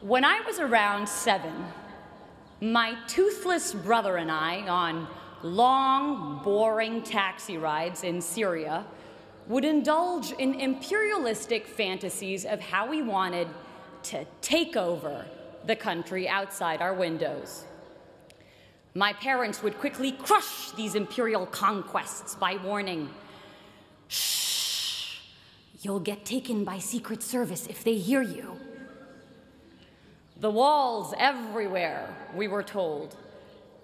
When I was around 7, my toothless brother and I, on long, boring taxi rides in Syria, would indulge in imperialistic fantasies of how we wanted to take over the country outside our windows. My parents would quickly crush these imperial conquests by warning, "Shh, you'll get taken by Secret Service if they hear you." The walls everywhere, we were told,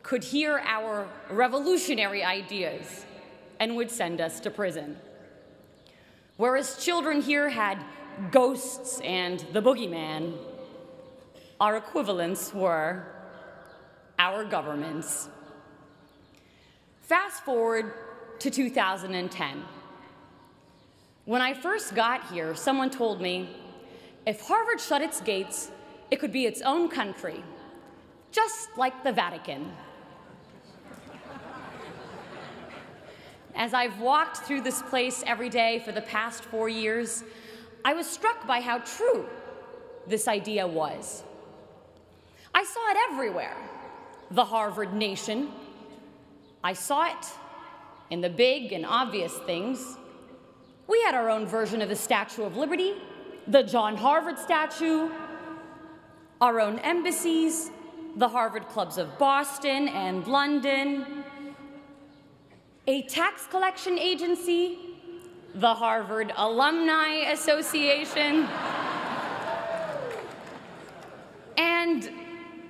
could hear our revolutionary ideas and would send us to prison. Whereas children here had ghosts and the boogeyman, our equivalents were our governments. Fast forward to 2010. When I first got here, someone told me, if Harvard shut its gates, it could be its own country, just like the Vatican. As I've walked through this place every day for the past 4 years, I was struck by how true this idea was. I saw it everywhere. The Harvard nation. I saw it in the big and obvious things. We had our own version of the Statue of Liberty, the John Harvard statue, our own embassies, the Harvard clubs of Boston and London, a tax collection agency, the Harvard Alumni Association, and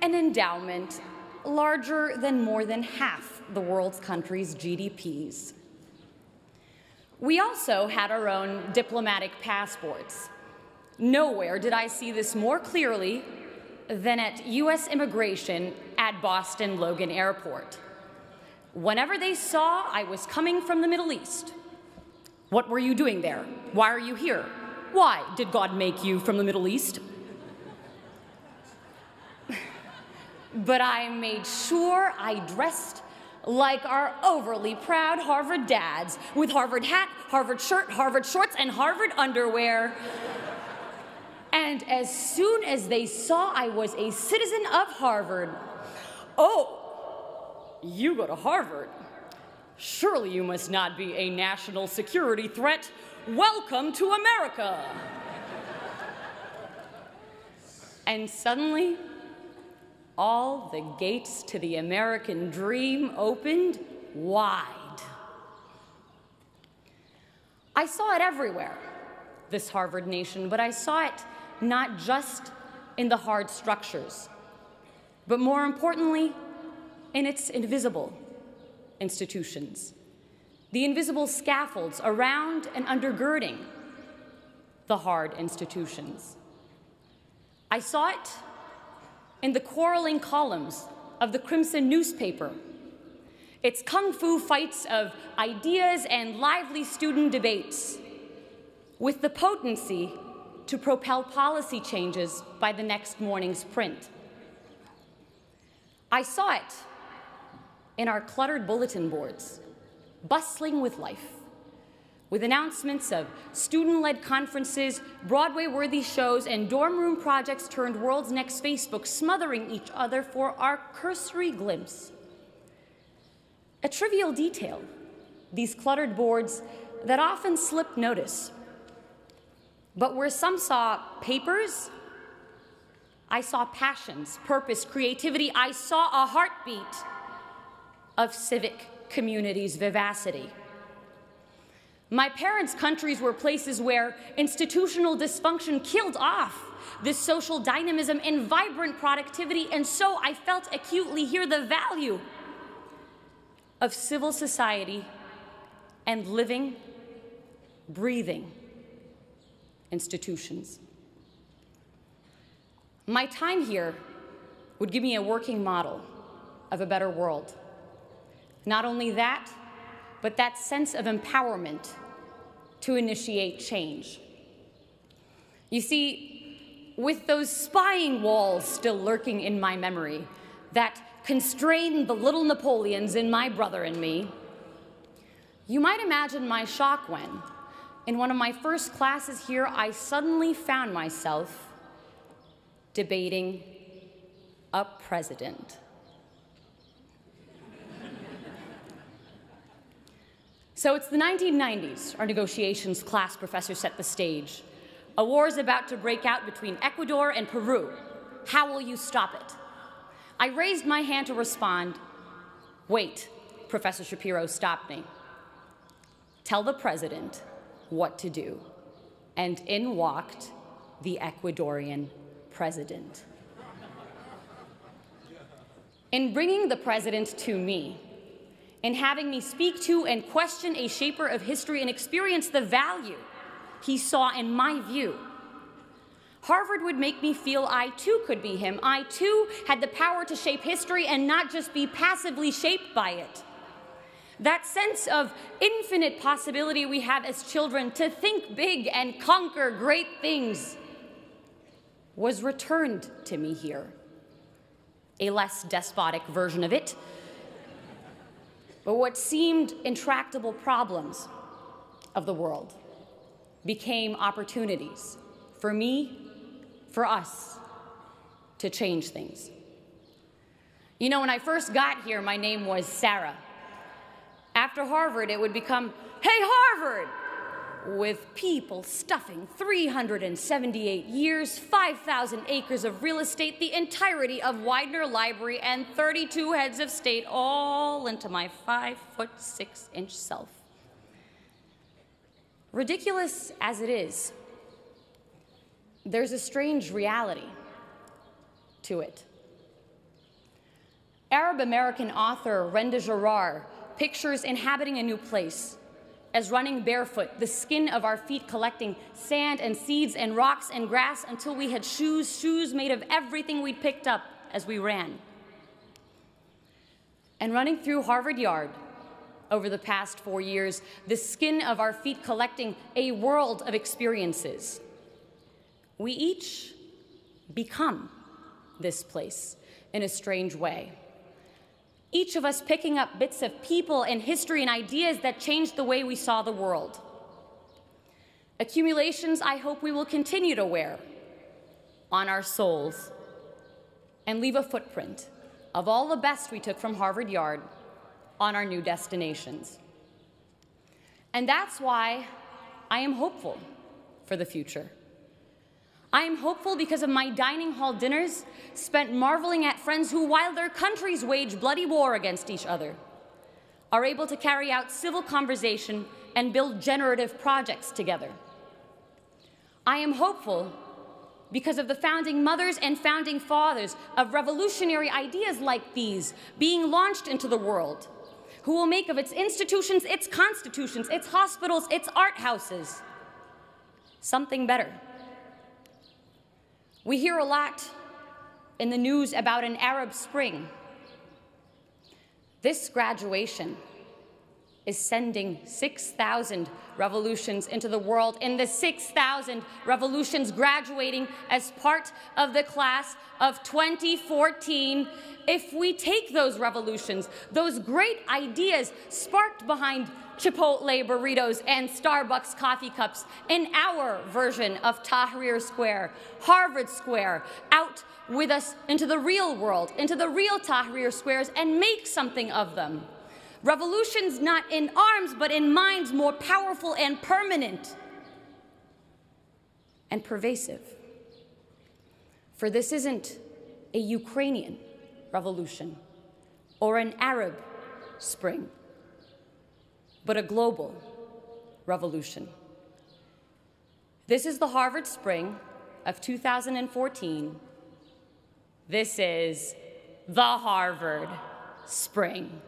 an endowment larger than more than half the world's countries' GDPs. We also had our own diplomatic passports. Nowhere did I see this more clearly than at U.S. immigration at Boston Logan Airport. Whenever they saw I was coming from the Middle East, "What were you doing there? Why are you here? Why did God make you from the Middle East?" But I made sure I dressed like our overly proud Harvard dads, with Harvard hat, Harvard shirt, Harvard shorts, and Harvard underwear. And as soon as they saw I was a citizen of Harvard, "Oh, you go to Harvard? Surely you must not be a national security threat. Welcome to America." And suddenly, all the gates to the American dream opened wide. I saw it everywhere, this Harvard nation, but I saw it not just in the hard structures, but more importantly, in its invisible institutions, the invisible scaffolds around and undergirding the hard institutions. I saw it in the quarreling columns of the Crimson newspaper, its kung fu fights of ideas and lively student debates, with the potency to propel policy changes by the next morning's print. I saw it in our cluttered bulletin boards, bustling with life, with announcements of student-led conferences, Broadway-worthy shows, and dorm room projects turned world's next Facebook, smothering each other for our cursory glimpse. A trivial detail, these cluttered boards that often slipped notice. But where some saw papers, I saw passions, purpose, creativity. I saw a heartbeat of civic community's vivacity. My parents' countries were places where institutional dysfunction killed off this social dynamism and vibrant productivity, and so I felt acutely here the value of civil society and living, breathing institutions. My time here would give me a working model of a better world. Not only that, but that sense of empowerment to initiate change. You see, with those spying walls still lurking in my memory that constrained the little Napoleons in my brother and me, you might imagine my shock when, in one of my first classes here, I suddenly found myself debating a president. So it's the 1990s. Our negotiations class professor set the stage. A war is about to break out between Ecuador and Peru. How will you stop it? I raised my hand to respond. Wait, Professor Shapiro stopped me. Tell the president what to do. And in walked the Ecuadorian president. In bringing the president to me, in having me speak to and question a shaper of history and experience the value he saw in my view, Harvard would make me feel I too could be him. I too had the power to shape history and not just be passively shaped by it. That sense of infinite possibility we have as children to think big and conquer great things was returned to me here. A less despotic version of it. But what seemed intractable problems of the world became opportunities for me, for us, to change things. You know, when I first got here, my name was Sarah. After Harvard, it would become, hey, Harvard! With people stuffing 378 years, 5,000 acres of real estate, the entirety of Widener Library, and 32 heads of state, all into my 5'6" self. Ridiculous as it is, there's a strange reality to it. Arab-American author Renda Jarrar pictures inhabiting a new place as running barefoot, the skin of our feet collecting sand and seeds and rocks and grass until we had shoes made of everything we'd picked up as we ran. And running through Harvard Yard over the past 4 years, the skin of our feet collecting a world of experiences. We each become this place in a strange way. Each of us picking up bits of people and history and ideas that changed the way we saw the world. Accumulations I hope we will continue to wear on our souls and leave a footprint of all the best we took from Harvard Yard on our new destinations. And that's why I am hopeful for the future. I am hopeful because of my dining hall dinners spent marveling at friends who, while their countries wage bloody war against each other, are able to carry out civil conversation and build generative projects together. I am hopeful because of the founding mothers and founding fathers of revolutionary ideas like these being launched into the world, who will make of its institutions, its constitutions, its hospitals, its art houses, something better. We hear a lot in the news about an Arab Spring. This graduation is sending 6,000 revolutions into the world, and the 6,000 revolutions graduating as part of the class of 2014. If we take those revolutions, those great ideas sparked behind Chipotle burritos and Starbucks coffee cups in our version of Tahrir Square, Harvard Square, out with us into the real world, into the real Tahrir Squares, and make something of them. Revolutions not in arms, but in minds, more powerful and permanent and pervasive. For this isn't a Ukrainian revolution or an Arab Spring, but a global revolution. This is the Harvard Spring of 2014. This is the Harvard Spring.